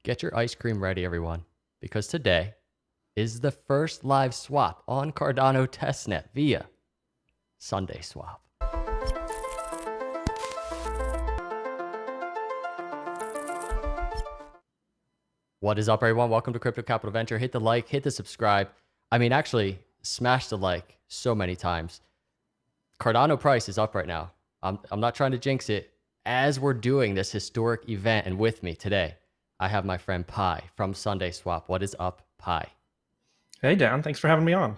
Get your ice cream ready, everyone, because today is the first live swap on Cardano Testnet via SundaeSwap. What is up, everyone? Welcome to Crypto Capital Venture. Hit the like, hit the subscribe. Actually, smash the like so many times. Cardano price is up right now. I'm not trying to jinx it. As we're doing this historic event, and with me today, I have my friend Pi from SundaeSwap. What is up, Pi? Hey, Dan. Thanks for having me on.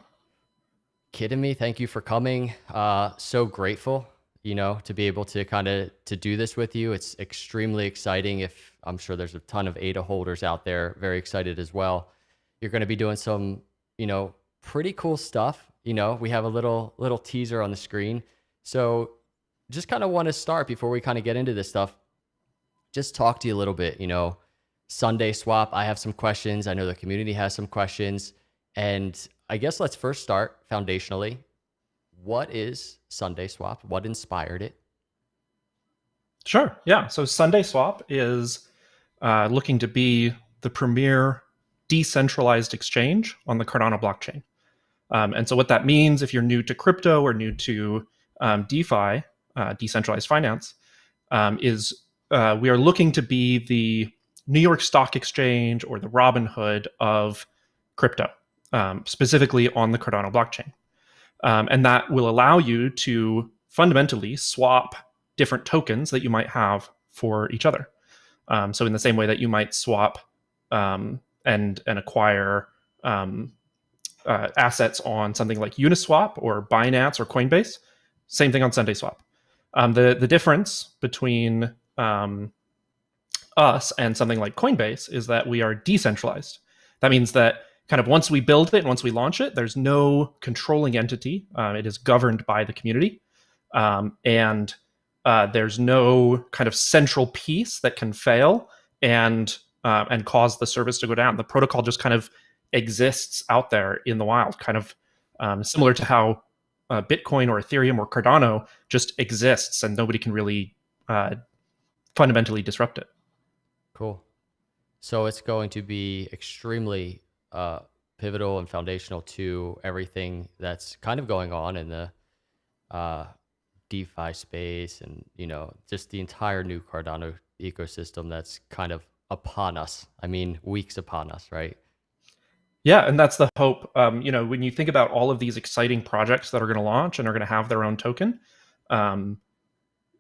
Kidding me? Thank you for coming. So grateful, to be able to to do this with you. It's extremely exciting. If I'm sure there's a ton of ADA holders out there, very excited as well. You're going to be doing some, pretty cool stuff. We have a little teaser on the screen. So just kind of want to start before we kind of get into this stuff. Just talk to you a little bit, SundaeSwap. I have some questions. I know the community has some questions. And I guess let's first start foundationally. What is SundaeSwap? What inspired it? Sure. Yeah. So SundaeSwap is looking to be the premier decentralized exchange on the Cardano blockchain. And so what that means, if you're new to crypto or new to DeFi, decentralized finance, is we are looking to be the New York Stock Exchange or the Robinhood of crypto, specifically on the Cardano blockchain. And that will allow you to fundamentally swap different tokens that you might have for each other. So in the same way that you might swap and acquire assets on something like Uniswap or Binance or Coinbase, same thing on SundaeSwap. The difference between us and something like Coinbase is that we are decentralized. That means that kind of once we build it and once we launch it, there's no controlling entity. It is governed by the community. And there's no kind of central piece that can fail and cause the service to go down. The protocol just kind of exists out there in the wild, kind of similar to how Bitcoin or Ethereum or Cardano just exists and nobody can really fundamentally disrupt it. Cool. So it's going to be extremely pivotal and foundational to everything that's kind of going on in the DeFi space and, just the entire new Cardano ecosystem that's kind of upon us. Weeks upon us, right? Yeah, and that's the hope. When you think about all of these exciting projects that are going to launch and are going to have their own token,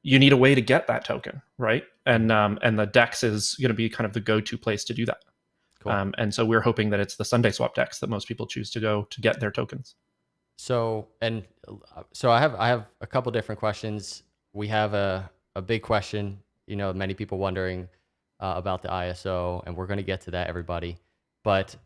you need a way to get that token, right? And the DEX is going to be kind of the go-to place to do that. Cool. And so we're hoping that it's the SundaeSwap DEX that most people choose to go to get their tokens. So I have a couple different questions. We have a big question, many people wondering about the ISO, and we're going to get to that, everybody. But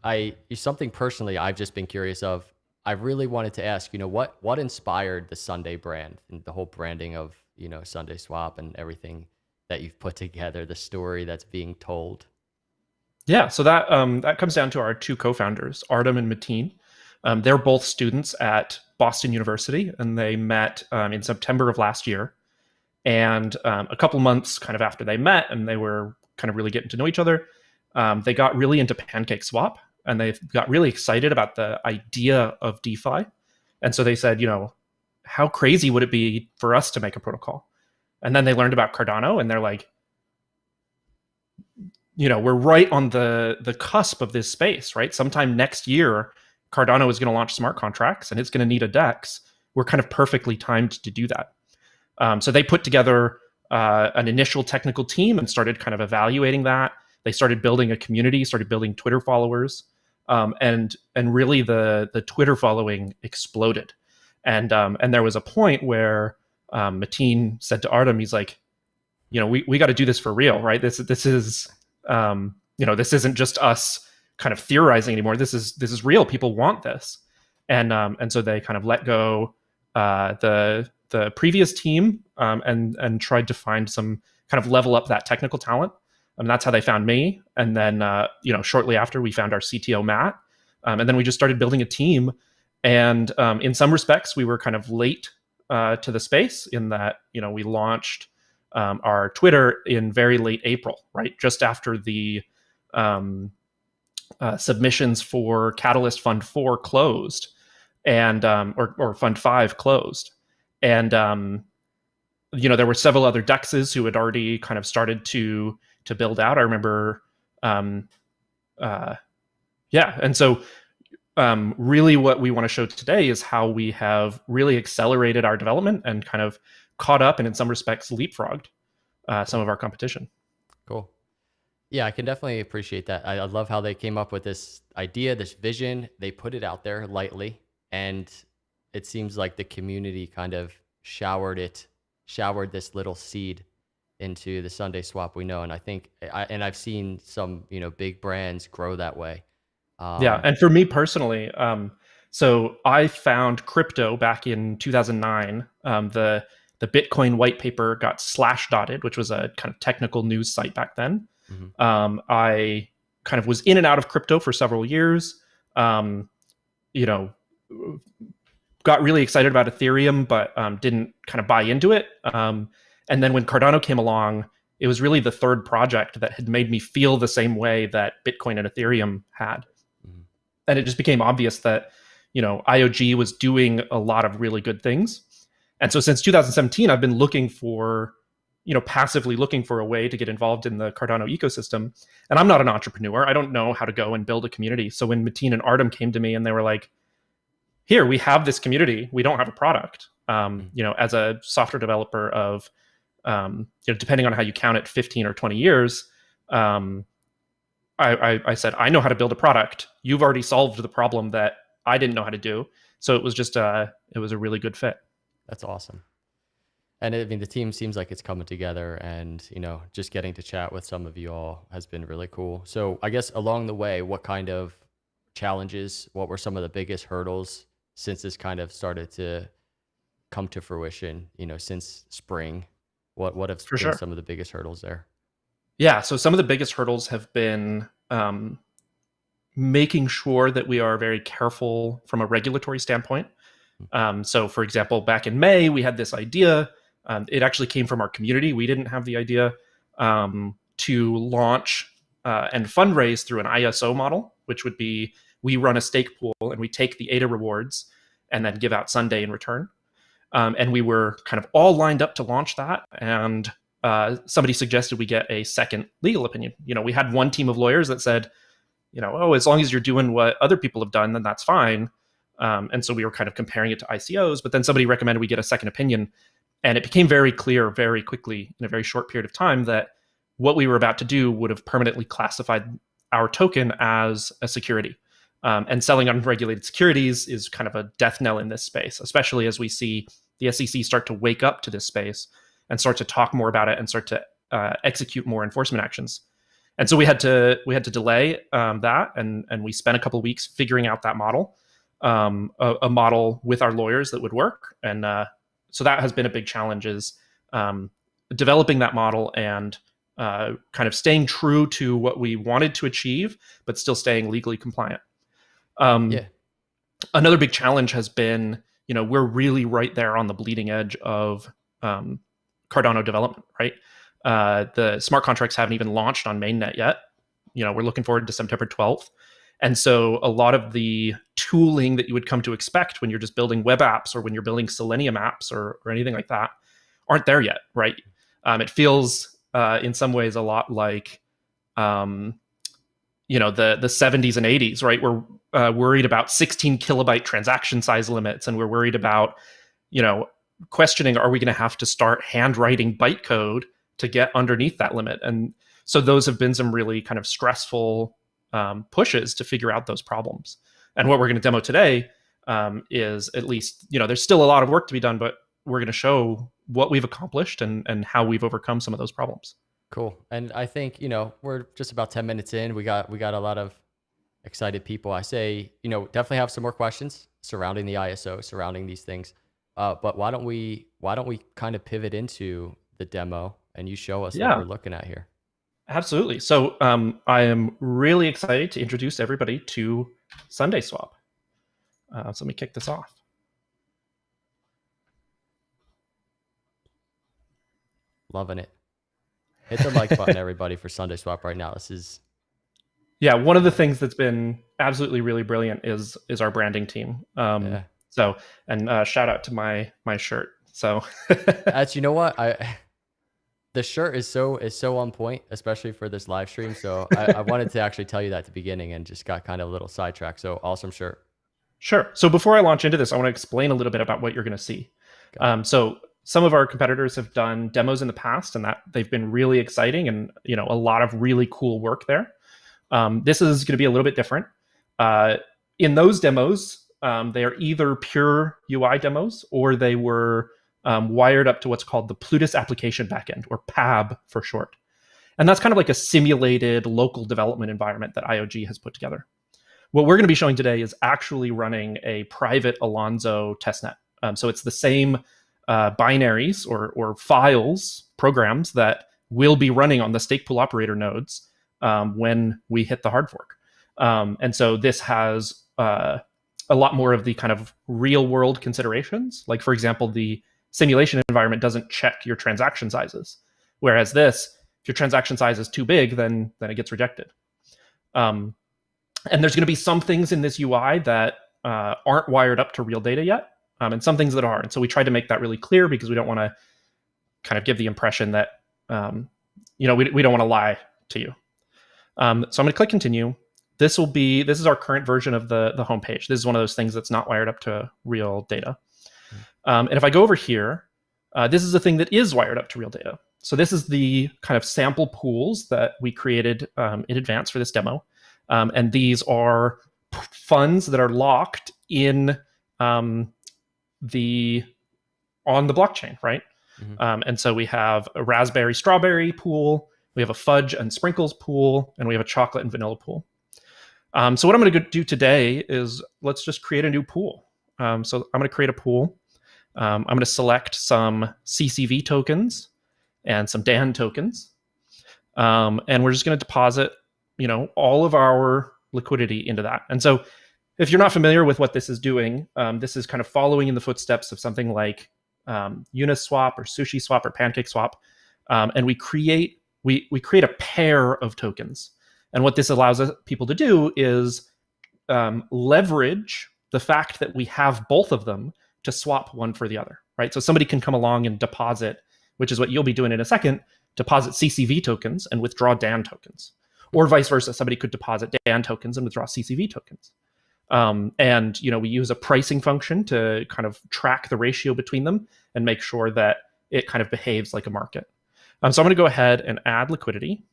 something personally I've just been curious of. I really wanted to ask, what inspired the Sunday brand and the whole branding of, SundaeSwap and everything that you've put together, the story that's being told? Yeah, so that comes down to our two co-founders, Artem and Mateen. They're both students at Boston University, and they met in September of last year. And a couple months kind of after they met, and they were kind of really getting to know each other, they got really into PancakeSwap, and they got really excited about the idea of DeFi. And so they said, how crazy would it be for us to make a protocol? And then they learned about Cardano, and they're like, we're right on the cusp of this space, right? Sometime next year, Cardano is going to launch smart contracts and it's going to need a DEX. We're kind of perfectly timed to do that. So they put together an initial technical team and started kind of evaluating that. They started building a community, started building Twitter followers, and really the Twitter following exploded. And there was a point where Mateen said to Artem, he's like, we got to do this for real, right? This is this isn't just us kind of theorizing anymore. This is real. People want this, and so they kind of let go the previous team and tried to find some kind of level up that technical talent. And that's how they found me. And then shortly after, we found our CTO Matt, and then we just started building a team. And in some respects, we were kind of late to the space in that we launched our Twitter in very late April, right? Just after the submissions for Catalyst Fund 4 closed, and or Fund 5 closed, and there were several other dexes who had already kind of started to build out. I remember, um, uh, yeah, and so really what we want to show today is how we have really accelerated our development and kind of caught up and in some respects leapfrogged some of our competition. Cool. Yeah, I can definitely appreciate that. I love how they came up with this idea, this vision. They put it out there lightly, and it seems like the community kind of showered this little seed into the Sunday swap we know. And I think, I've seen some, big brands grow that way. Yeah, Um, and for me personally, so I found crypto back in 2009. The Bitcoin white paper got slash dotted, which was a kind of technical news site back then. mhm. I kind of was in and out of crypto for several years. Um, you know, got really excited about Ethereum, but didn't kind of buy into it. And then when Cardano came along, it was really the third project that had made me feel the same way that Bitcoin and Ethereum had. Mhm. And it just became obvious that IOG was doing a lot of really good things. And so since 2017, I've been looking for passively looking for a way to get involved in the Cardano ecosystem. And I'm not an entrepreneur. I don't know how to go and build a community. So when Mateen and Artem came to me and they were like, here, we have this community, we don't have a product. Mhm. As a software developer of depending on how you count it, 15 or 20 years, I said, I know how to build a product. You've already solved the problem that I didn't know how to do. So it was just it was a really good fit. That's awesome. And I mean, the team seems like it's coming together, and just getting to chat with some of you all has been really cool. So I guess along the way, what kind of challenges, what were some of the biggest hurdles since this kind of started to come to fruition, since spring? What have For been sure. some of the biggest hurdles there? Yeah. So some of the biggest hurdles have been making sure that we are very careful from a regulatory standpoint. So, for example, back in May, we had this idea. It actually came from our community. We didn't have the idea to launch and fundraise through an ISO model, which would be we run a stake pool and we take the ADA rewards and then give out Sunday in return. And we were kind of all lined up to launch that. And somebody suggested we get a second legal opinion. We had one team of lawyers that said, oh, as long as you're doing what other people have done, then that's fine. And so we were kind of comparing it to ICOs, but then somebody recommended we get a second opinion. And it became very clear very quickly in a very short period of time that what we were about to do would have permanently classified our token as a security. And selling unregulated securities is kind of a death knell in this space, especially as we see the SEC start to wake up to this space and start to talk more about it and start to execute more enforcement actions. And so we had to delay that, and we spent a couple of weeks figuring out that model, a model with our lawyers that would work. And so that has been a big challenge, is developing that model and kind of staying true to what we wanted to achieve, but still staying legally compliant. Yeah. Another big challenge has been, we're really right there on the bleeding edge of Cardano development, right? The smart contracts haven't even launched on mainnet yet. We're looking forward to September 12th. And so a lot of the tooling that you would come to expect when you're just building web apps or when you're building Selenium apps or anything like that aren't there yet, right? It feels in some ways a lot like the 70s and 80s, right? We're worried about 16 kilobyte transaction size limits, and we're worried about questioning, are we going to have to start handwriting bytecode to get underneath that limit? And so those have been some really kind of stressful pushes to figure out those problems. And what we're going to demo today is, at least, there's still a lot of work to be done, but we're going to show what we've accomplished and how we've overcome some of those problems. Cool. And I think, we're just about 10 minutes in. We got a lot of excited people. I say, definitely have some more questions surrounding the ISO, surrounding these things. But why don't we kind of pivot into the demo and you show us what Yeah, we're looking at here? absolutely. So I am really excited to introduce everybody to SundaeSwap. So let me kick this off. Loving it. Hit the like button, everybody, for Sunday Swap right now. This is Yeah, one of the things that's been absolutely really brilliant is our branding team. Yeah. So and shout out to my shirt. So That's, you know what? The shirt is so on point, especially for this live stream. So I wanted to actually tell you that at the beginning and just got kind of a little sidetracked. So awesome shirt. sure. So before I launch into this, I want to explain a little bit about what you're going to see. Got it. So some of our competitors have done demos in the past, and that they've been really exciting, and a lot of really cool work there. This is going to be a little bit different. In those demos, they are either pure UI demos or they were wired up to what's called the Plutus application backend, or PAB for short. And that's kind of like a simulated local development environment that IOG has put together. What we're going to be showing today is actually running a private Alonzo testnet. So it's the same binaries or files, programs that will be running on the stake pool operator nodes when we hit the hard fork. And so this has a lot more of the kind of real world considerations. Like, for example, the simulation environment doesn't check your transaction sizes. Whereas this, if your transaction size is too big, then it gets rejected. And there's going to be some things in this UI that aren't wired up to real data yet, and some things that are. And so we tried to make that really clear because we don't want to kind of give the impression that we don't want to lie to you. So I'm going to click continue. This is our current version of the homepage. This is one of those things that's not wired up to real data. And if I go over here, this is a thing that is wired up to real data. So this is the kind of sample pools that we created in advance for this demo. And these are funds that are locked in on the blockchain, right? Mm-hmm. And so we have a raspberry strawberry pool, we have a fudge and sprinkles pool, and we have a chocolate and vanilla pool. So what I'm going to do today is let's just create a new pool. So I'm going to create a pool. I'm going to select some CCV tokens and some DAN tokens. And we're just going to deposit all of our liquidity into that. And so if you're not familiar with what this is doing, this is kind of following in the footsteps of something like Uniswap or SushiSwap or PancakeSwap. And we create a pair of tokens. And what this allows people to do is leverage the fact that we have both of them to swap one for the other, right? So somebody can come along and deposit, which is what you'll be doing in a second, deposit CCV tokens and withdraw DAN tokens. Or vice versa, somebody could deposit DAN tokens and withdraw CCV tokens. And we use a pricing function to kind of track the ratio between them and make sure that it kind of behaves like a market. So I'm going to go ahead and add liquidity.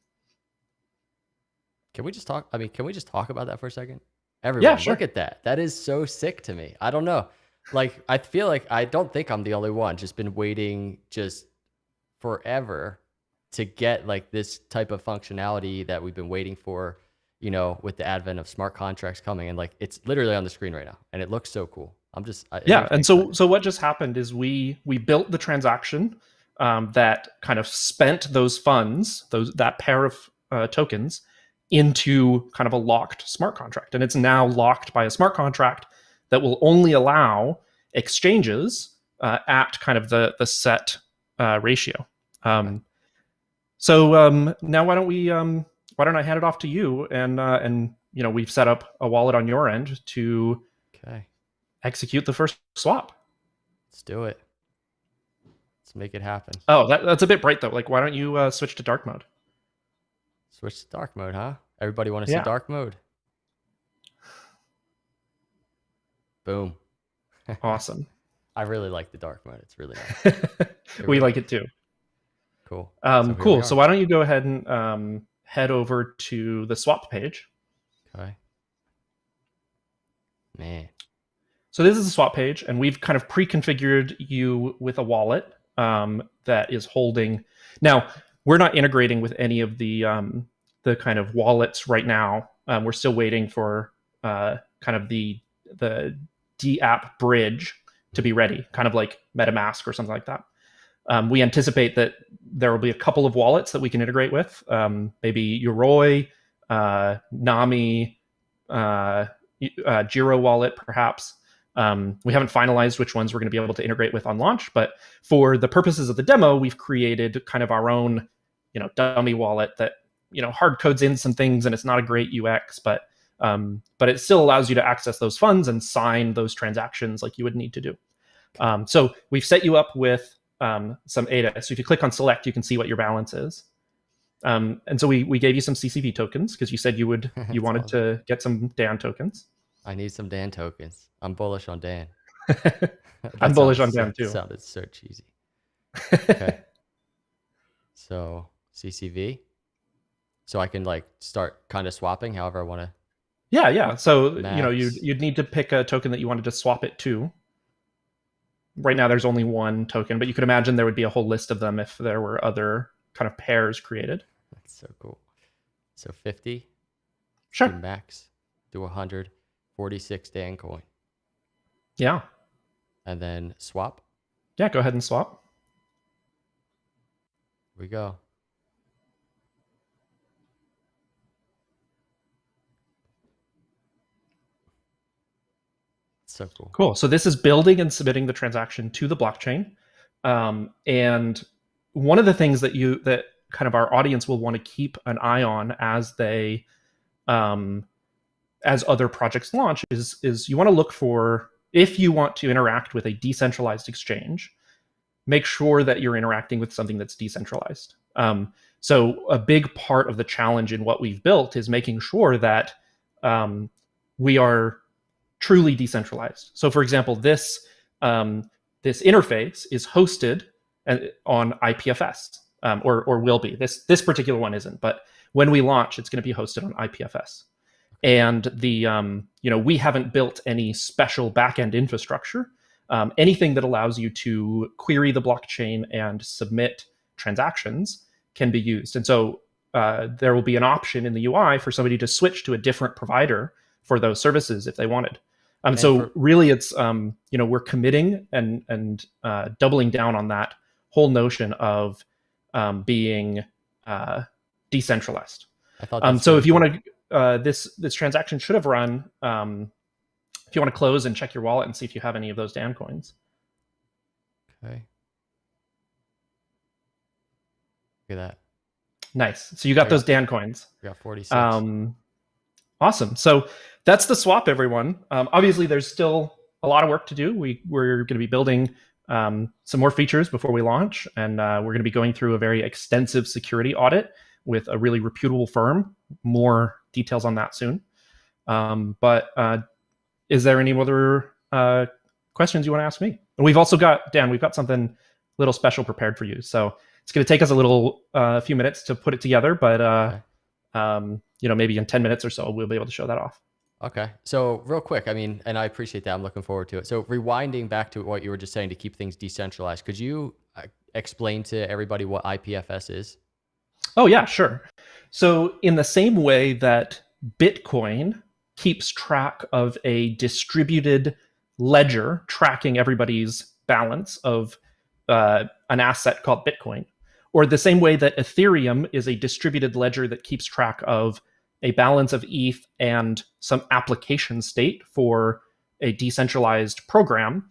Can we just talk about that for a second? Everyone, yeah, sure. Look at that. That is so sick to me. I don't know. Like, I feel like I don't think I'm the only one. Just been waiting just forever to get like this type of functionality that we've been waiting for, with the advent of smart contracts coming. And like, it's literally on the screen right now and it looks so cool. And so what just happened is we built the transaction that kind of spent those funds, that pair of tokens, into kind of a locked smart contract. And it's now locked by a smart contract that will only allow exchanges at kind of the set ratio. So now why don't I hand it off to you, and we've set up a wallet on your end to execute the first swap. Let's do it. Let's make it happen. Oh, that's a bit bright though. Like, why don't you switch to dark mode? Switch to dark mode, huh? Everybody want to see dark mode? Boom. Awesome. I really like the dark mode. It's really nice. We like it too. Cool. Cool. So why don't you go ahead and head over to the swap page. Okay. Man. So this is the swap page, and we've kind of pre-configured you with a wallet that is holding. Now, we're not integrating with any of the kind of wallets right now. We're still waiting for kind of the DApp bridge to be ready, kind of like MetaMask or something like that. We anticipate that there will be a couple of wallets that we can integrate with, maybe Yoroi, Nami, Giro wallet, perhaps. We haven't finalized which ones we're going to be able to integrate with on launch, but for the purposes of the demo, we've created kind of our own, dummy wallet that hard codes in some things, and it's not a great UX, but it still allows you to access those funds and sign those transactions like you would need to do. So we've set you up with some ADA. So if you click on select, you can see what your balance is. And so we gave you some CCV tokens because you said you wanted to get some Dan tokens. I need some Dan tokens. I'm bullish on Dan. I'm bullish on Dan too. Sounded so cheesy. Okay. So CCV. So I can like start kind of swapping however I want to. Yeah. So Max. you'd need to pick a token that you wanted to swap it to. Right now there's only one token, but you could imagine there would be a whole list of them if there were other kind of pairs created. That's so cool. So 50. Sure. Do max. Do 146 Dan coin. Yeah. And then swap. Yeah, go ahead and swap. Here we go. So cool. Cool. So this is building and submitting the transaction to the blockchain. And one of the things that kind of our audience will want to keep an eye on as they as other projects launch is you want to look for, if you want to interact with a decentralized exchange, make sure that you're interacting with something that's decentralized. So a big part of the challenge in what we've built is making sure that we are truly decentralized. So for example, this interface is hosted on IPFS, or will be. This particular one isn't, but when we launch, it's going to be hosted on IPFS. And we haven't built any special backend infrastructure. Anything that allows you to query the blockchain and submit transactions can be used. And so there will be an option in the UI for somebody to switch to a different provider for those services if they wanted. So really, it's we're committing and doubling down on that whole notion of being decentralized. I thought so if you want to, this transaction should have run. If you want to close and check your wallet and see if you have any of those Dan coins. Okay. Look at that. Nice. So you got those Dan coins. We got 46. Awesome. So that's the swap, everyone. Obviously, there's still a lot of work to do. We're going to be building some more features before we launch, and we're going to be going through a very extensive security audit with a really reputable firm. More details on that soon. But is there any other questions you want to ask me? And we've also got, Dan, we've got something a little special prepared for you. So it's going to take us a few minutes to put it together, but okay. Maybe in 10 minutes or so, we'll be able to show that off. Okay. So real quick, and I appreciate that. I'm looking forward to it. So rewinding back to what you were just saying to keep things decentralized, could you explain to everybody what IPFS is? Oh, yeah, sure. So in the same way that Bitcoin keeps track of a distributed ledger tracking everybody's balance of an asset called Bitcoin, or the same way that Ethereum is a distributed ledger that keeps track of a balance of ETH and some application state for a decentralized program,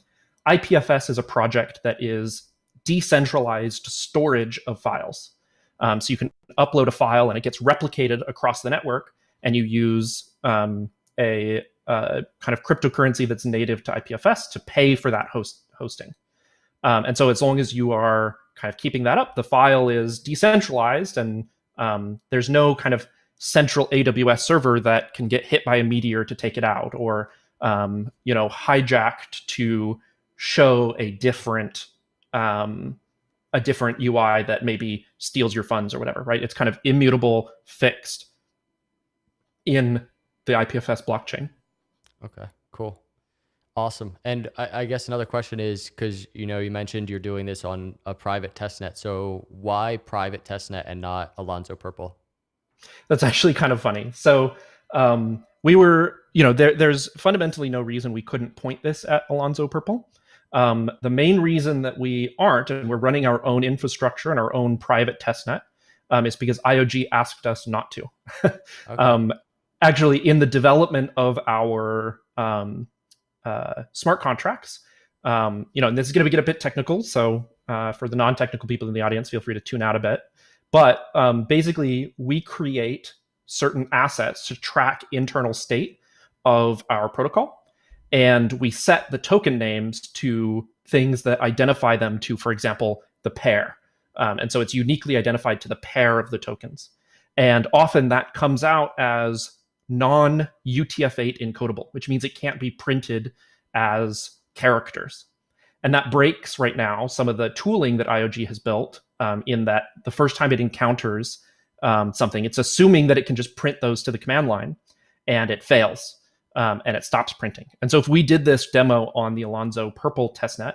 IPFS is a project that is decentralized storage of files. So you can upload a file and it gets replicated across the network, and you use a kind of cryptocurrency that's native to IPFS to pay for that hosting. And so as long as you are kind of keeping that up, the file is decentralized, and there's no kind of central AWS server that can get hit by a meteor to take it out, or hijacked to show a different UI that maybe steals your funds or whatever, right? It's kind of immutable, fixed in the IPFS blockchain. Okay, cool. Awesome. And I guess another question is, because you mentioned you're doing this on a private testnet. So why private testnet and not Alonzo Purple? That's actually kind of funny. So we were, there's fundamentally no reason we couldn't point this at Alonzo Purple. The main reason that we aren't, and we're running our own infrastructure and our own private testnet, is because IOG asked us not to. Okay. Actually, in the development of our smart contracts, and this is going to get a bit technical. So for the non-technical people in the audience, feel free to tune out a bit. But basically, we create certain assets to track internal state of our protocol, and we set the token names to things that identify them to, for example, the pair. And so it's uniquely identified to the pair of the tokens. And often that comes out as non-UTF-8 encodable, which means it can't be printed as characters. And that breaks right now some of the tooling that IOG has built, in that the first time it encounters something, it's assuming that it can just print those to the command line, and it fails, and it stops printing. And so if we did this demo on the Alonzo Purple testnet,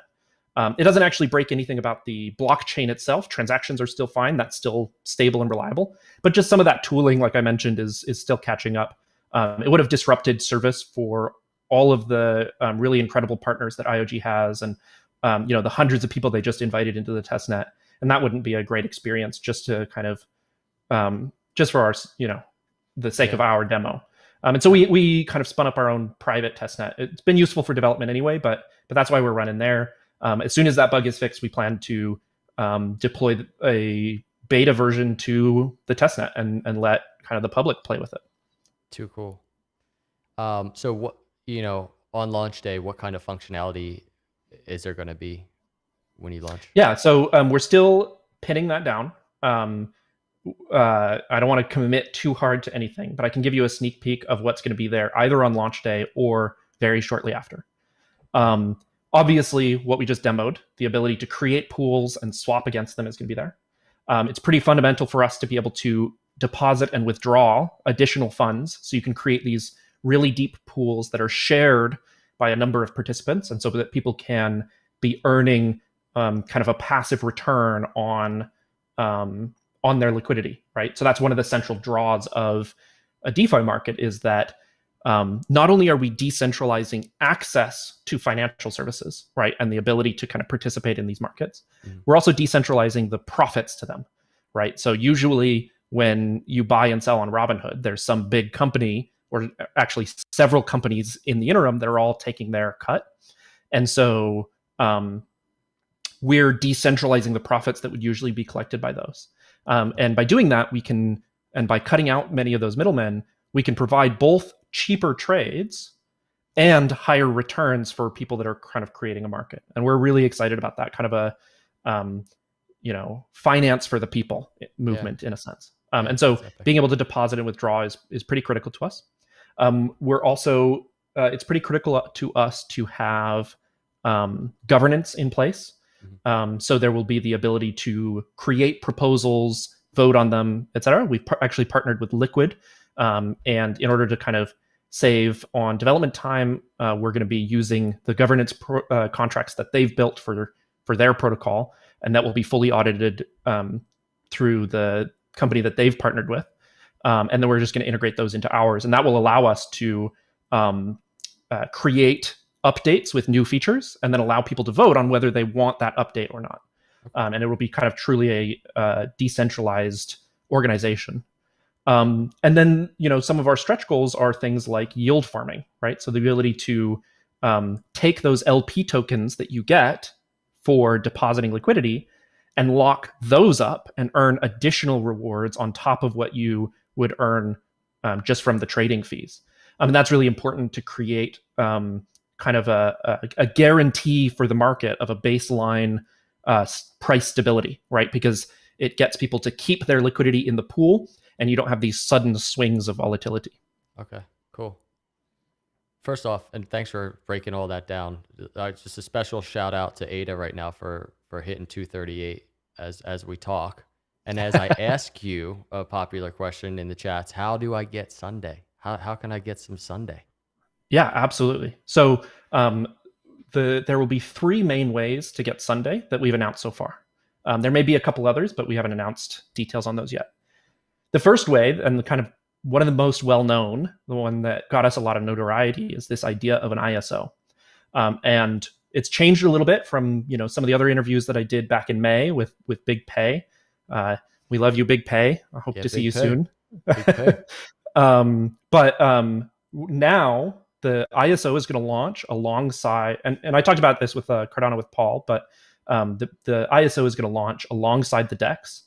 it doesn't actually break anything about the blockchain itself. Transactions are still fine. That's still stable and reliable. But just some of that tooling, like I mentioned, is still catching up. It would have disrupted service for all of the really incredible partners that IOG has, and the hundreds of people they just invited into the testnet. And that wouldn't be a great experience just to kind of just for our the sake of our demo. And so we kind of spun up our own private testnet. It's been useful for development anyway, but that's why we're running there. As soon as that bug is fixed, we plan to deploy a beta version to the testnet and let kind of the public play with it. Too cool. So what, on launch day, what kind of functionality is there going to be when you launch? Yeah, so we're still pinning that down. I don't want to commit too hard to anything, but I can give you a sneak peek of what's going to be there either on launch day or very shortly after. Obviously, what we just demoed, the ability to create pools and swap against them, is going to be there. It's pretty fundamental for us to be able to deposit and withdraw additional funds, so you can create these really deep pools that are shared by a number of participants, and so that people can be earning kind of a passive return on their liquidity, right? So that's one of the central draws of a DeFi market, is that not only are we decentralizing access to financial services, right, and the ability to kind of participate in these markets, we're also decentralizing the profits to them, right? So usually when you buy and sell on Robinhood, there's some big company, or actually several companies in the interim, that are all taking their cut. And so we're decentralizing the profits that would usually be collected by those. And by doing that, and by cutting out many of those middlemen, we can provide both cheaper trades and higher returns for people that are kind of creating a market. And we're really excited about that kind of a, finance for the people movement, in a sense. And so being able to deposit and withdraw is pretty critical to us. We're also, it's pretty critical to us to have governance in place. So there will be the ability to create proposals, vote on them, et cetera. We've actually partnered with Liquid. And in order to kind of save on development time, we're going to be using the governance contracts that they've built for their protocol, and that will be fully audited through the company that they've partnered with. And then we're just going to integrate those into ours, and that will allow us to create updates with new features, and then allow people to vote on whether they want that update or not. And it will be kind of truly a decentralized organization. And then, some of our stretch goals are things like yield farming, right? So the ability to take those LP tokens that you get for depositing liquidity and lock those up and earn additional rewards on top of what you would earn just from the trading fees. And that's really important to create kind of a guarantee for the market of a baseline price stability, right? Because it gets people to keep their liquidity in the pool, and you don't have these sudden swings of volatility. Okay, cool. First off, and thanks for breaking all that down. Just a special shout out to Ada right now for hitting 238 as we talk. And as I ask you a popular question in the chats, how do I get Sundae? How can I get some Sundae? Yeah, absolutely. So there will be 3 main ways to get Sundae that we've announced so far. There may be a couple others, but we haven't announced details on those yet. The first way, and kind of one of the most well-known, the one that got us a lot of notoriety, is this idea of an ISO. And it's changed a little bit from some of the other interviews that I did back in May with Big Pay. We love you, Big Pay. I hope to see you soon. Big Pay. But now the ISO is going to launch alongside, and I talked about this with Cardano with Paul, but the ISO is going to launch alongside the DEX.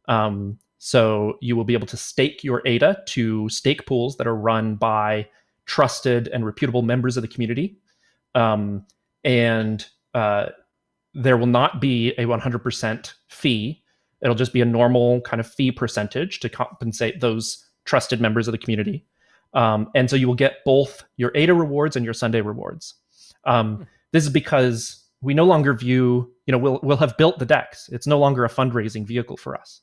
So you will be able to stake your ADA to stake pools that are run by trusted and reputable members of the community. And there will not be a 100% fee. It'll just be a normal kind of fee percentage to compensate those trusted members of the community. And so you will get both your ADA rewards and your Sunday rewards. This is because we no longer view, we'll have built the DEX. It's no longer a fundraising vehicle for us.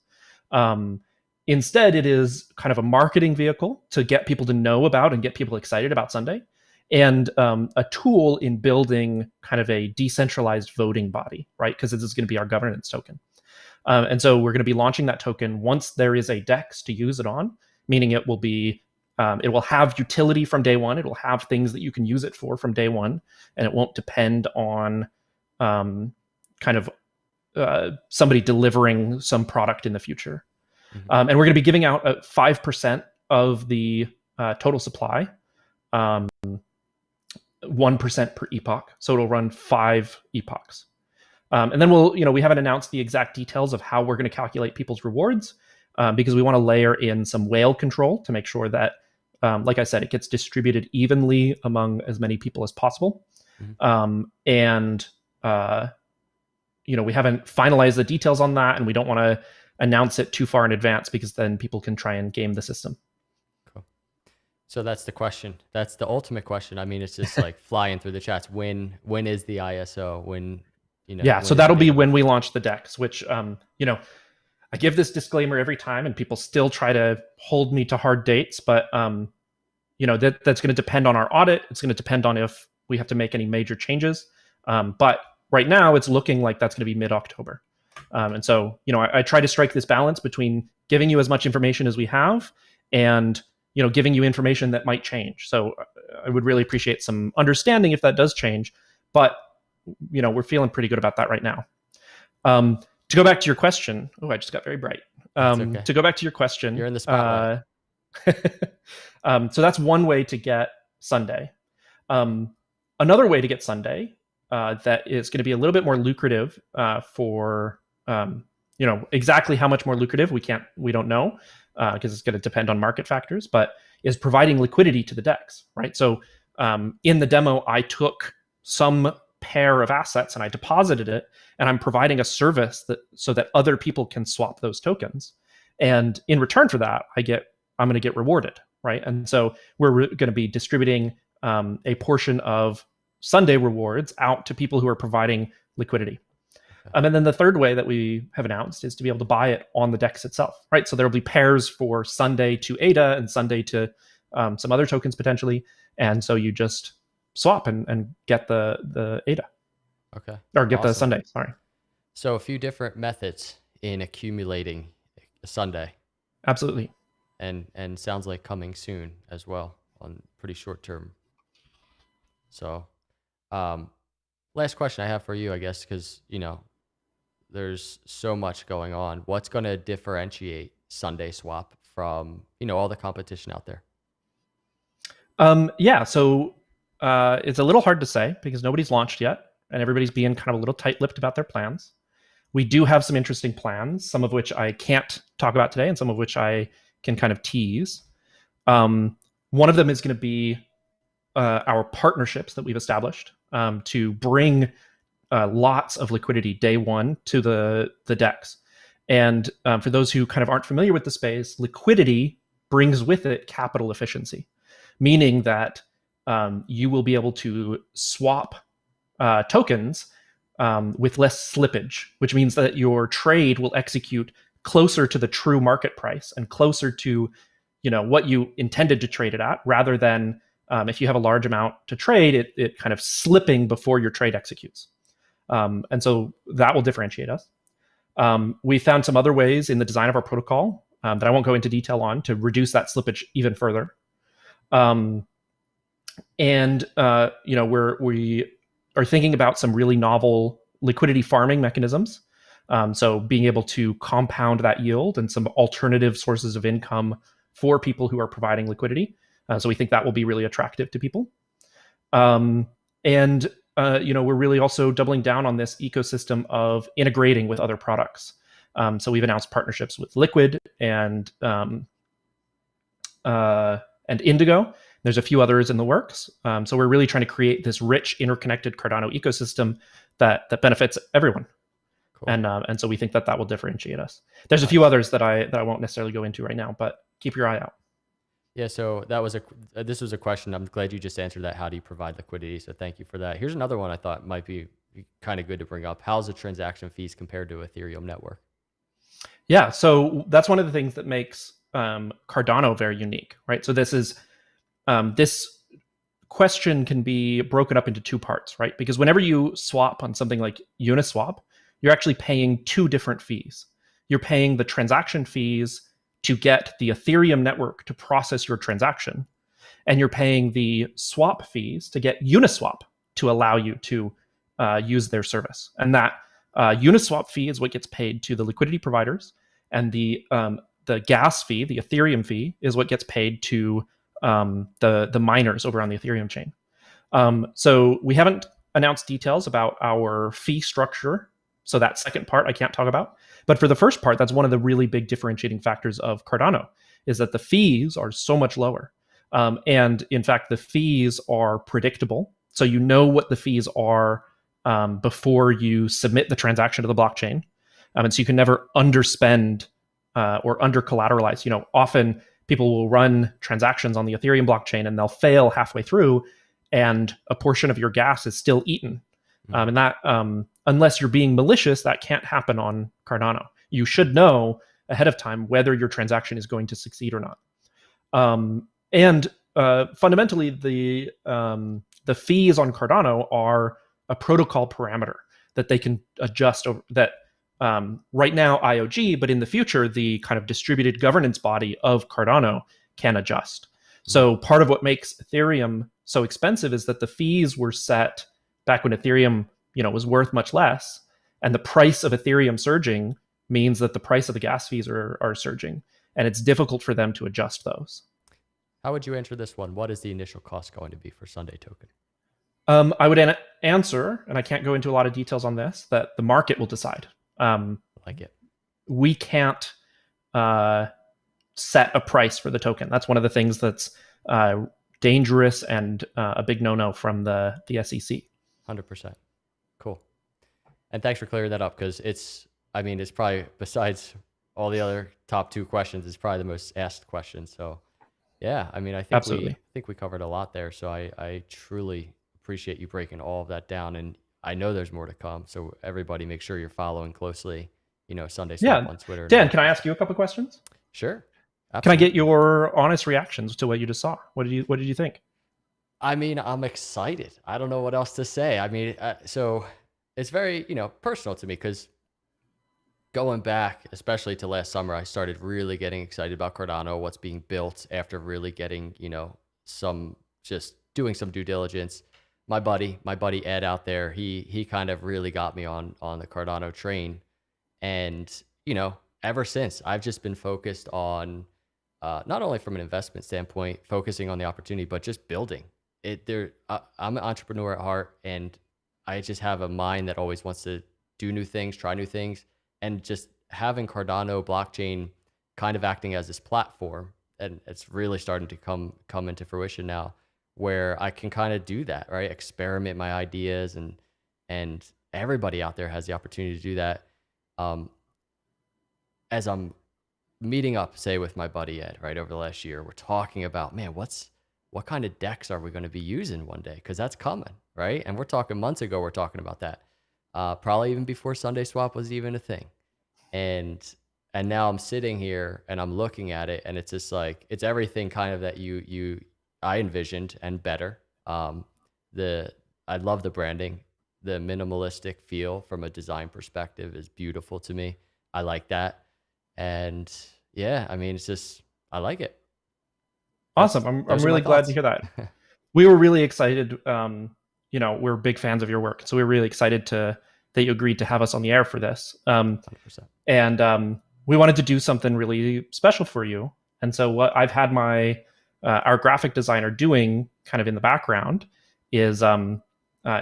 Instead, it is kind of a marketing vehicle to get people to know about and get people excited about Sunday, and a tool in building kind of a decentralized voting body, right? Because this is going to be our governance token. And so we're going to be launching that token once there is a DEX to use it on, meaning it will be, it will have utility from day one. It will have things that you can use it for from day one, and it won't depend on kind of somebody delivering some product in the future. And we're going to be giving out 5% of the total supply, 1% per epoch. So it'll run 5 epochs. And then we haven't announced the exact details of how we're going to calculate people's rewards, because we want to layer in some whale control to make sure that, like I said, it gets distributed evenly among as many people as possible. And we haven't finalized the details on that, and we don't want to announce it too far in advance, because then people can try and game the system. Cool. So that's the question. That's the ultimate question. I mean, it's just like flying through the chats. When is the ISO? Yeah, so that'll be when we launch the DEX, which, I give this disclaimer every time, and people still try to hold me to hard dates, but, that's going to depend on our audit. It's going to depend on if we have to make any major changes. But right now, it's looking like that's going to be mid-October. And so, I try to strike this balance between giving you as much information as we have and, giving you information that might change. So I would really appreciate some understanding if that does change. But, we're feeling pretty good about that right now. To go back to your question, I just got very bright. Okay. To go back to your question, you're in the spotlight. So that's one way to get Sunday. Another way to get Sunday that is going to be a little bit more lucrative for exactly how much more lucrative we don't know, because it's going to depend on market factors, but is providing liquidity to the DEX, right? So in the demo, I took some pair of assets and I deposited it, and I'm providing a service so that other people can swap those tokens. And in return for that, I'm going to get rewarded, right? And so we're going to be distributing a portion of Sunday rewards out to people who are providing liquidity. And then the third way that we have announced is to be able to buy it on the DEX itself, right? So there'll be pairs for Sunday to ADA and Sunday to some other tokens potentially. And so you just swap and get the ADA. Okay. Or get the Sunday, sorry. So a few different methods in accumulating a Sunday. Absolutely. And sounds like coming soon as well on pretty short term. So last question I have for you, I guess, because, there's so much going on. What's going to differentiate SundaeSwap from, all the competition out there? So it's a little hard to say because nobody's launched yet, and everybody's being kind of a little tight-lipped about their plans. We do have some interesting plans, some of which I can't talk about today, and some of which I can kind of tease. One of them is going to be our partnerships that we've established to bring lots of liquidity day one to the DEX. And for those who kind of aren't familiar with the space, liquidity brings with it capital efficiency, meaning that you will be able to swap tokens with less slippage, which means that your trade will execute closer to the true market price and closer to what you intended to trade it at, rather than if you have a large amount to trade, it kind of slipping before your trade executes. And so that will differentiate us. We found some other ways in the design of our protocol that I won't go into detail on to reduce that slippage even further. We are thinking about some really novel liquidity farming mechanisms. So being able to compound that yield and some alternative sources of income for people who are providing liquidity. So we think that will be really attractive to people. We're really also doubling down on this ecosystem of integrating with other products. So we've announced partnerships with Liquid and Indigo. There's a few others in the works. So we're really trying to create this rich, interconnected Cardano ecosystem that benefits everyone. Cool. And so we think that will differentiate us. There's a few others that I won't necessarily go into right now, but keep your eye out. Yeah, so this was a question. I'm glad you just answered that. How do you provide liquidity? So thank you for that. Here's another one I thought might be kind of good to bring up. How's the transaction fees compared to Ethereum network? Yeah, so that's one of the things that makes Cardano very unique, right? So this question can be broken up into two parts, right? Because whenever you swap on something like Uniswap, you're actually paying two different fees. You're paying the transaction fees to get the Ethereum network to process your transaction, and you're paying the swap fees to get Uniswap to allow you to use their service. And that Uniswap fee is what gets paid to the liquidity providers, and the gas fee, the Ethereum fee, is what gets paid to the miners over on the Ethereum chain. So we haven't announced details about our fee structure. So that second part I can't talk about. But for the first part, that's one of the really big differentiating factors of Cardano, is that the fees are so much lower. And in fact, the fees are predictable. So you know what the fees are before you submit the transaction to the blockchain. And so you can never underspend or under collateralize. You know, often people will run transactions on the Ethereum blockchain and they'll fail halfway through, and a portion of your gas is still eaten. And that, unless you're being malicious, that can't happen on Cardano. You should know ahead of time whether your transaction is going to succeed or not. And fundamentally, the fees on Cardano are a protocol parameter that they can adjust over. That right now IOG, but in the future, the kind of distributed governance body of Cardano can adjust. So part of what makes Ethereum so expensive is that the fees were set back when Ethereum, was worth much less, and the price of Ethereum surging means that the price of the gas fees are surging, and it's difficult for them to adjust those. How would you answer this one? What is the initial cost going to be for Sunday token? I would answer, and I can't go into a lot of details on this, that the market will decide. I like it. We can't set a price for the token. That's one of the things that's dangerous and a big no-no from the SEC. 100%. Cool. And thanks for clearing that up, because it's probably, besides all the other top two questions, it's probably the most asked question. So yeah, I think Absolutely. I think we covered a lot there. So I truly appreciate you breaking all of that down, and I know there's more to come. So everybody, make sure you're following closely, SundaeSwap on Twitter. Dan, can I ask you a couple questions? Sure. Absolutely. Can I get your honest reactions to what you just saw? What did you think? I'm excited. I don't know what else to say. So it's very, personal to me, because going back, especially to last summer, I started really getting excited about Cardano, what's being built, after really getting, just doing some due diligence. My buddy Ed out there, he kind of really got me on the Cardano train. And, ever since, I've just been focused on, not only from an investment standpoint, focusing on the opportunity, but just building it there. I'm an entrepreneur at heart, and I just have a mind that always wants to do new things, try new things, and just having Cardano blockchain kind of acting as this platform, and it's really starting to come into fruition now, where I can kind of do that, right? Experiment my ideas, and everybody out there has the opportunity to do that. As I'm meeting up, say, with my buddy Ed, right, over the last year, we're talking about, man, what kind of DEX are we going to be using one day? Because that's coming, right? And we're talking months ago, we're talking about that. Probably even before SundaeSwap was even a thing. And now I'm sitting here and I'm looking at it, and it's just like, it's everything kind of that I envisioned and better. I love the branding. The minimalistic feel from a design perspective is beautiful to me. I like that. And yeah, it's just, I like it. Awesome. I'm really glad to hear that. We were really excited. We're big fans of your work, so we were really excited that you agreed to have us on the air for this. 100%. And we wanted to do something really special for you. And so what I've had our graphic designer doing kind of in the background is it's going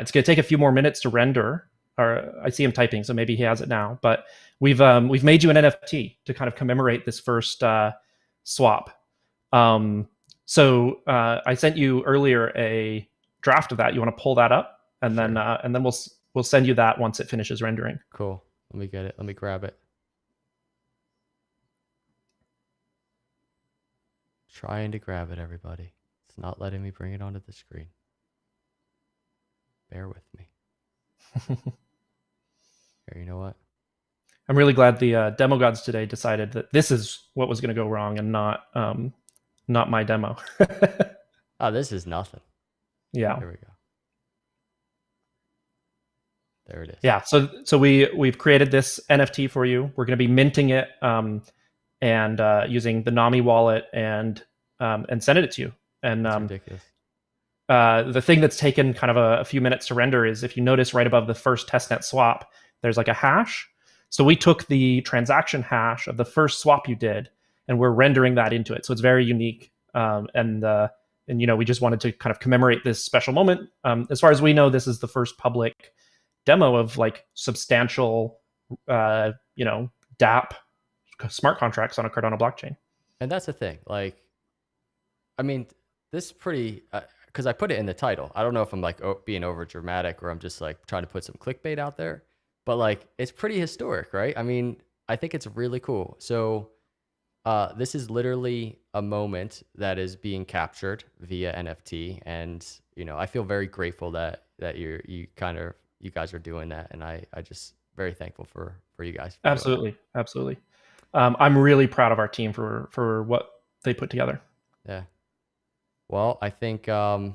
to take a few more minutes to render or I see him typing, so maybe he has it now. But we've made you an NFT to kind of commemorate this first swap. So I sent you earlier a draft of that. You want to pull that up, and Sure. then we'll send you that once it finishes rendering. Cool. Let me get it. Let me grab it. Trying to grab it, everybody. It's not letting me bring it onto the screen. Bear with me. Here, you know what? I'm really glad the demo gods today decided that this is what was going to go wrong and not my demo. Oh, this is nothing. Yeah. Here we go. There it is. Yeah. So we've created this NFT for you. We're going to be minting it and using the Nami wallet and sending it to you. And That's ridiculous. the thing that's taken kind of a few minutes to render is, if you notice right above the first testnet swap, there's like a hash. So we took the transaction hash of the first swap you did, and we're rendering that into it. So it's very unique. And we just wanted to kind of commemorate this special moment. As far as we know, this is the first public demo of like substantial, DApp smart contracts on a Cardano blockchain. And that's the thing. Like, I mean, this is pretty, because I put it in the title. I don't know if I'm like being over dramatic or I'm just like trying to put some clickbait out there, but like, it's pretty historic, right? I mean, I think it's really cool. So this is literally a moment that is being captured via NFT. And, I feel very grateful that you guys are doing that. And I just very thankful for you guys. For Absolutely. Absolutely. I'm really proud of our team for what they put together. Yeah. Well, I think, and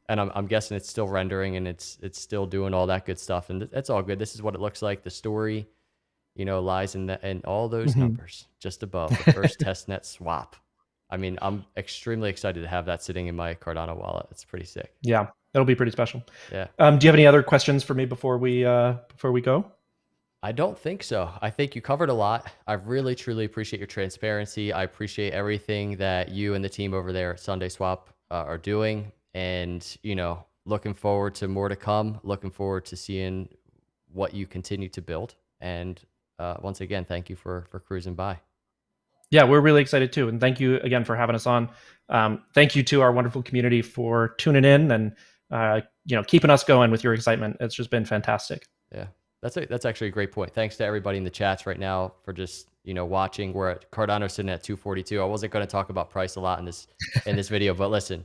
I'm guessing it's still rendering and it's still doing all that good stuff, and it's all good. This is what it looks like. The story, lies in all those numbers just above the first testnet swap. I mean, I'm extremely excited to have that sitting in my Cardano wallet. It's pretty sick. Yeah, that'll be pretty special. Yeah. Do you have any other questions for me before we go? I don't think so. I think you covered a lot. I really, truly appreciate your transparency. I appreciate everything that you and the team over there at SundaeSwap are doing. And, looking forward to more to come. Looking forward to seeing what you continue to build. And once again, thank you for cruising by. Yeah, we're really excited too. And thank you again for having us on. Thank you to our wonderful community for tuning in and, keeping us going with your excitement. It's just been fantastic. Yeah. That's actually a great point. Thanks to everybody in the chats right now for just, watching. We're at Cardano sitting at 242. I wasn't going to talk about price a lot in this video, but listen,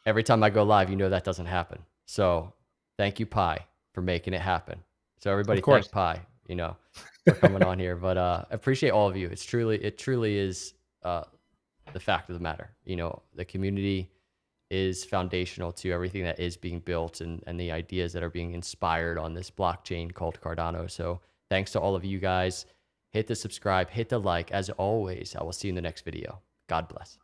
every time I go live, that doesn't happen. So thank you, Pi, for making it happen. So everybody thank Pi, for coming on here. But appreciate all of you. It truly is the fact of the matter. The community is foundational to everything that is being built and the ideas that are being inspired on this blockchain called Cardano. So thanks to all of you guys. Hit the subscribe, hit the like. As always, I will see you in the next video. God bless.